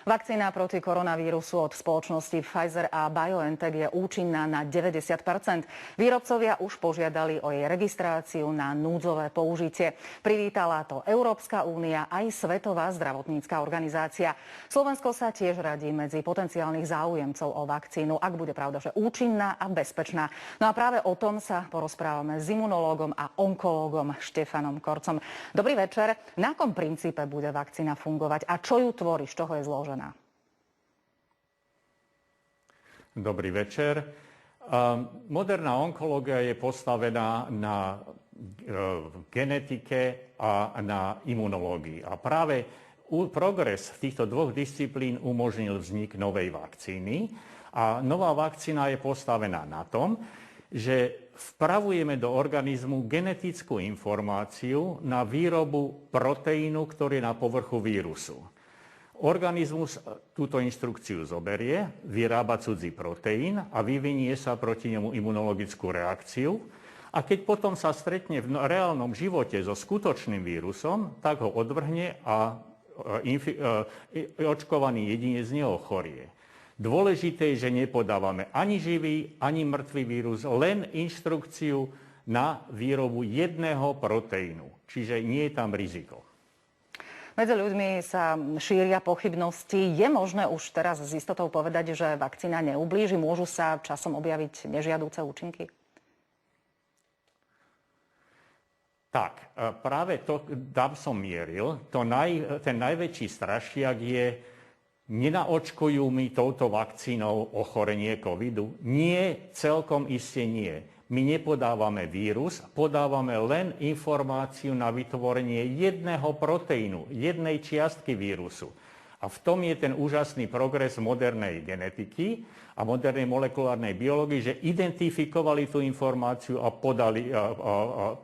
Vakcína proti koronavírusu od spoločnosti Pfizer a BioNTech je účinná na 90%. Výrobcovia už požiadali o jej registráciu na núdzové použitie. Privítala to Európska únia aj Svetová zdravotnícka organizácia. Slovensko sa tiež radí medzi potenciálnych záujemcov o vakcínu, ak bude pravda, že účinná a bezpečná. No a práve o tom sa porozprávame s imunológom a onkológom Štefanom Korcom. Dobrý večer. Na akom princípe bude vakcína fungovať a čo ju tvorí, z čoho je zložená? Dobrý večer. Moderná onkológia je postavená na genetike a na imunológii. A práve progres v týchto dvoch disciplín umožnil vznik novej vakcíny. A nová vakcína je postavená na tom, že vpravujeme do organizmu genetickú informáciu na výrobu proteínu, ktorý je na povrchu vírusu. Organizmus túto inštrukciu zoberie, vyrába cudzí proteín a vyvinie sa proti nemu imunologickú reakciu. A keď potom sa stretne v reálnom živote so skutočným vírusom, tak ho odvrhne a očkovaný jedinec z neho chorie. Dôležité je, že nepodávame ani živý, ani mŕtvý vírus, len inštrukciu na výrobu jedného proteínu. Čiže nie je tam riziko. Medzi ľuďmi sa šíria pochybnosti. Je možné už teraz s istotou povedať, že vakcína neublíži? Môžu sa časom objaviť nežiaduce účinky? Tak, práve to, tam som mieril. Ten najväčší strašiak je, nenaočkujú mi touto vakcínou ochorenie covidu? Nie, celkom iste nie. My nepodávame vírus, podávame len informáciu na vytvorenie jedného proteínu, jednej čiastky vírusu. A v tom je ten úžasný progres modernej genetiky a modernej molekulárnej biológie, že identifikovali tú informáciu a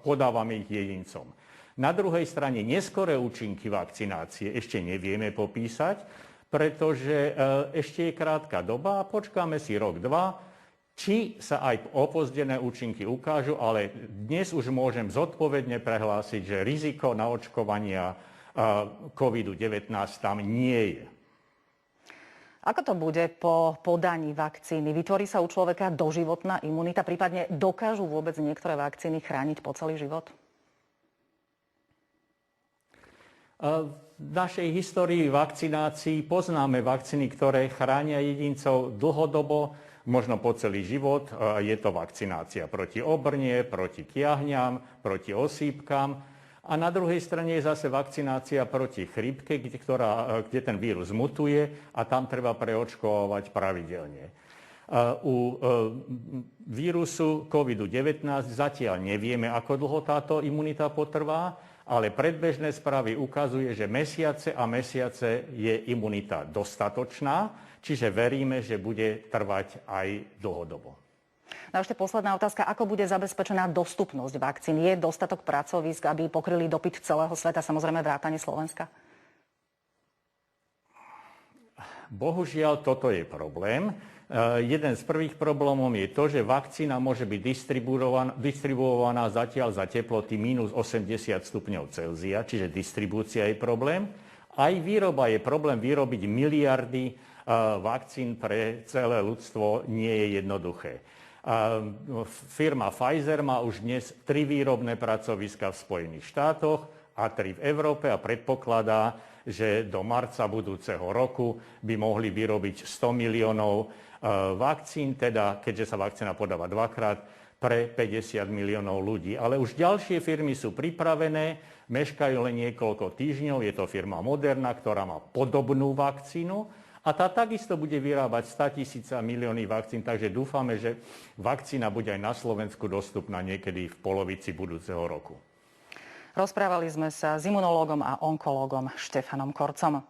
podávame ich jedincom. Na druhej strane neskoré účinky vakcinácie ešte nevieme popísať, pretože ešte je krátka doba a počkáme si rok, dva, či sa aj opozdené účinky ukážu, ale dnes už môžem zodpovedne prehlásiť, že riziko naočkovania COVID-19 tam nie je. Ako to bude po podaní vakcíny? Vytvorí sa u človeka doživotná imunita, prípadne dokážu vôbec niektoré vakcíny chrániť po celý život? V našej histórii vakcinácií poznáme vakcíny, ktoré chránia jedincov dlhodobo, možno po celý život. Je to vakcinácia proti obrne, proti kiahňam, proti osýpkam. A na druhej strane je zase vakcinácia proti chrípke, kde ten vírus mutuje a tam treba preočkovať pravidelne. U vírusu COVID-19 zatiaľ nevieme, ako dlho táto imunita potrvá, ale predbežné správy ukazuje, že mesiace a mesiace je imunita dostatočná, čiže veríme, že bude trvať aj dlhodobo. No a ešte posledná otázka. Ako bude zabezpečená dostupnosť vakcín? Je dostatok pracovísk, aby pokryli dopyt celého sveta, samozrejme vrátane Slovenska? Bohužiaľ, toto je problém. Jeden z prvých problémov je to, že vakcína môže byť distribuovaná zatiaľ za teploty minus 80 stupňov Celzia, čiže distribúcia je problém. Aj výroba je problém. Vyrobiť miliardy vakcín pre celé ľudstvo nie je jednoduché. Firma Pfizer má už dnes 3 výrobné pracoviska v Spojených štátoch a 3 v Európe a predpokladá, že do marca budúceho roku by mohli vyrobiť 100 miliónov vakcín, teda keďže sa vakcína podáva dvakrát, pre 50 miliónov ľudí. Ale už ďalšie firmy sú pripravené, meškajú len niekoľko týždňov. Je to firma Moderna, ktorá má podobnú vakcínu a tá takisto bude vyrábať 100 000 milióny vakcín, takže dúfame, že vakcína bude aj na Slovensku dostupná niekedy v polovici budúceho roku. Rozprávali sme sa s imunológom a onkológom Štefanom Korcom.